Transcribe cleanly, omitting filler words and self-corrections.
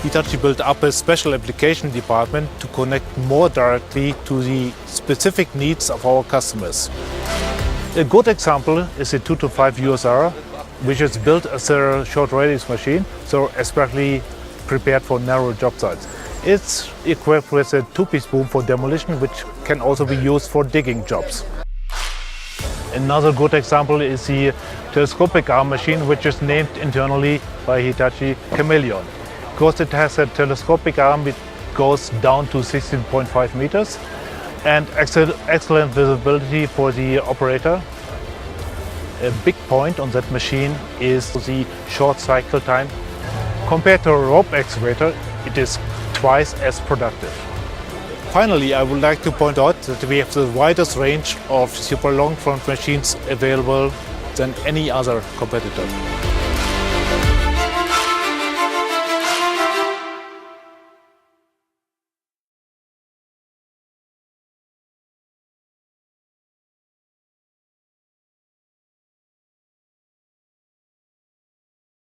Hitachi built up a special application department to connect more directly to the specific needs of our customers. A good example is the 225 USR, which is built as a short radius machine, so especially prepared for narrow job sites. It's equipped with a two-piece boom for demolition, which can also be used for digging jobs. Another good example is the telescopic arm machine, which is named internally by Hitachi Chameleon, because it has a telescopic arm which goes down to 16.5 meters and excellent visibility for the operator. A big point on that machine is the short cycle time. Compared to a rope excavator, it is twice as productive. Finally, I would like to point out that we have the widest range of super long front machines available than any other competitor.